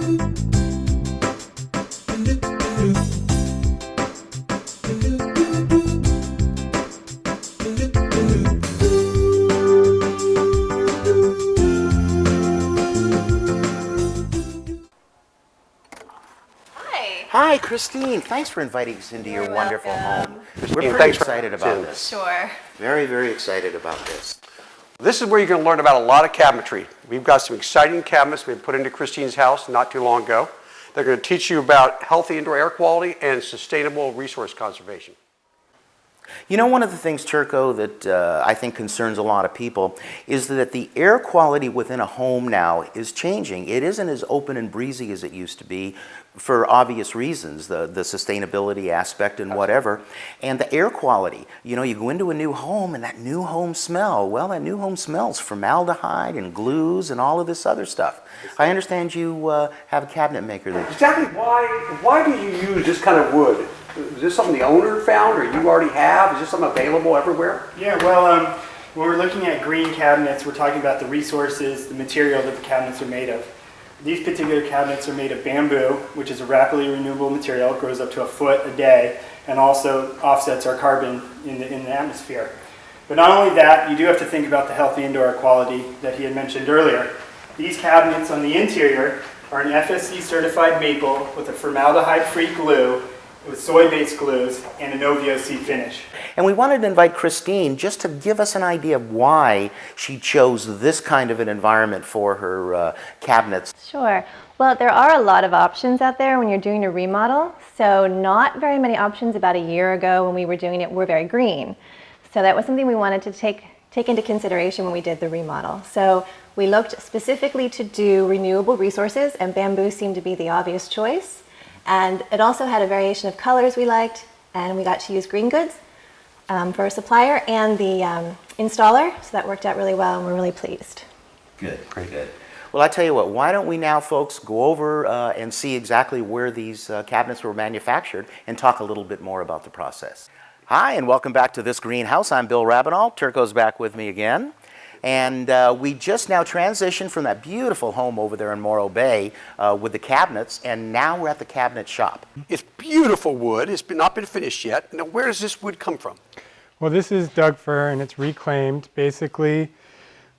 Hi, Christine. Thanks for inviting us into your wonderful home. Christine, We're pretty excited about this. Sure. Very, very excited about this. This is where you're going to learn about a lot of cabinetry. We've got some exciting cabinets we've put into Christine's house not too long ago. They're going to teach you about healthy indoor air quality and sustainable resource conservation. You know, one of the things, Turco, that I think concerns a lot of people is that the air quality within a home now is changing. It isn't as open and breezy as it used to be for obvious reasons, the sustainability aspect and whatever. And the air quality, you know, you go into a new home and that new home smell, well, that new home smells formaldehyde and glues and all of this other stuff. I understand you have a cabinet maker that... Exactly why do you use this kind of wood? Is this something the owner found or you already have? Is this something available everywhere? Yeah, well, when we're looking at green cabinets, we're talking about the resources, the material that the cabinets are made of. These particular cabinets are made of bamboo, which is a rapidly renewable material. It grows up to a foot a day and also offsets our carbon in the atmosphere. But not only that, you do have to think about the healthy indoor air quality that he had mentioned earlier. These cabinets on the interior are an FSC certified maple with a formaldehyde-free glue, with soy-based glues and an OVOC finish. And we wanted to invite Christine just to give us an idea of why she chose this kind of an environment for her cabinets. Sure. Well, there are a lot of options out there when you're doing a remodel. So not very many options about a year ago when we were doing it were very green. So that was something we wanted to take into consideration when we did the remodel. So we looked specifically to do renewable resources, and bamboo seemed to be the obvious choice. And it also had a variation of colors we liked, and we got to use green goods for our supplier and the installer, so that worked out really well, and we're really pleased. Good, very good. Well, I tell you what, why don't we now, folks, go over and see exactly where these cabinets were manufactured and talk a little bit more about the process. Hi, and welcome back to This Greenhouse. I'm Bill Rabinall. Turco's back with me again. And we just now transitioned from that beautiful home over there in Morro Bay with the cabinets, and now we're at the cabinet shop. It's beautiful wood. It's not been finished yet. Now, where does this wood come from? Well, this is Doug fir, and it's reclaimed. Basically,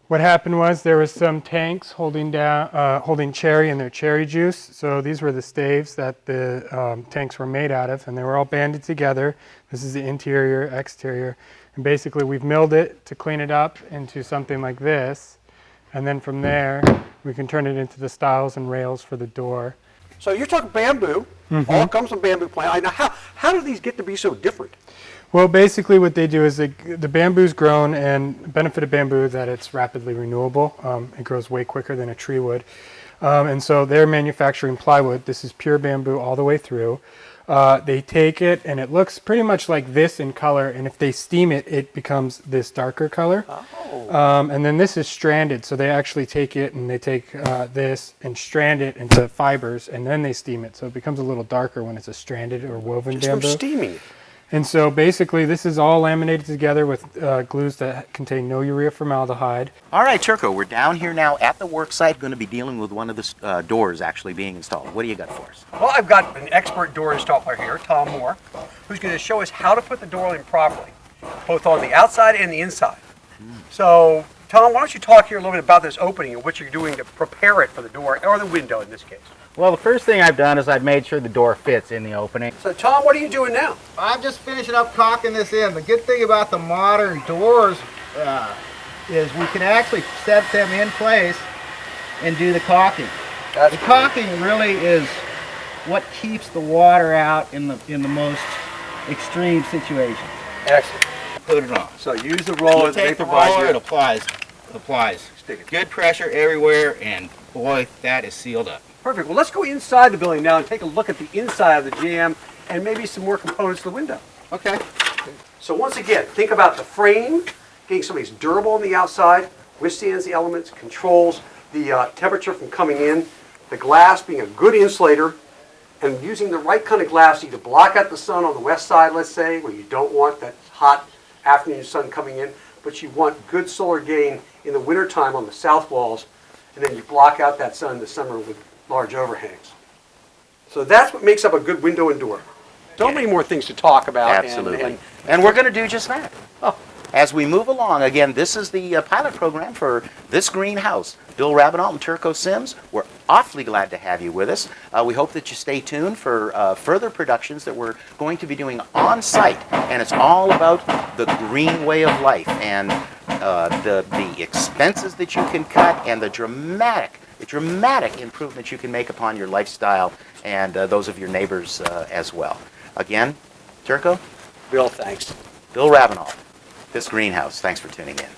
what happened was there was some tanks holding cherry in their cherry juice. So these were the staves that the tanks were made out of, and they were all banded together. This is the interior, exterior. And basically we've milled it to clean it up into something like this. And then from there, we can turn it into the stiles and rails for the door. So you're talking bamboo. Mm-hmm. All comes from bamboo plant. Now, how do these get to be so different? Well, basically what they do is the bamboo's grown, and the benefit of bamboo is that it's rapidly renewable. It grows way quicker than a tree would. And so they're manufacturing plywood. This is pure bamboo all the way through. They take it, and it looks pretty much like this in color, and if they steam it, it becomes this darker color. Oh. And then this is stranded, so they actually take it and they take this and strand it into fibers, and then they steam it, so it becomes a little darker when it's a stranded or woven Just bamboo. from steaming it. And so basically this is all laminated together with glues that contain no urea formaldehyde. All right, Turco, we're down here now at the work site, going to be dealing with one of the doors actually being installed. What do you got for us? Well, I've got an expert door installer here, Tom Moore, who's going to show us how to put the door in properly, both on the outside and the inside. So, Tom, why don't you talk here a little bit about this opening and what you're doing to prepare it for the door, or the window in this case. Well, the first thing I've done is I've made sure the door fits in the opening. So, Tom, what are you doing now? I'm just finishing up caulking this in. The good thing about the modern doors is we can actually set them in place and do the caulking. The caulking really is what keeps the water out in the most extreme situations. Excellent. Put it on. So use the roller that they provide you. It applies. Stick it. Good pressure everywhere, and boy, that is sealed up. Perfect. Well, let's go inside the building now and take a look at the inside of the jam and maybe some more components to the window. Okay. So once again, think about the frame, getting something that's durable on the outside, withstands the elements, controls the temperature from coming in, the glass being a good insulator, and using the right kind of glass to block out the sun on the west side, let's say, where you don't want that hot afternoon sun coming in, but you want good solar gain in the wintertime on the south walls, and then you block out that sun in the summer with large overhangs. So that's what makes up a good window and door. So many more things to talk about. Absolutely. And we're going to do just that. Oh. As we move along, again, this is the pilot program for this greenhouse. Bill Rabinalt and Turco Sims, we're awfully glad to have you with us. We hope that you stay tuned for further productions that we're going to be doing on site. And it's all about the green way of life and the expenses that you can cut and the dramatic improvements you can make upon your lifestyle and those of your neighbors as well. Again, Turco, Bill, thanks. Bill Rabinalt, this greenhouse. Thanks for tuning in.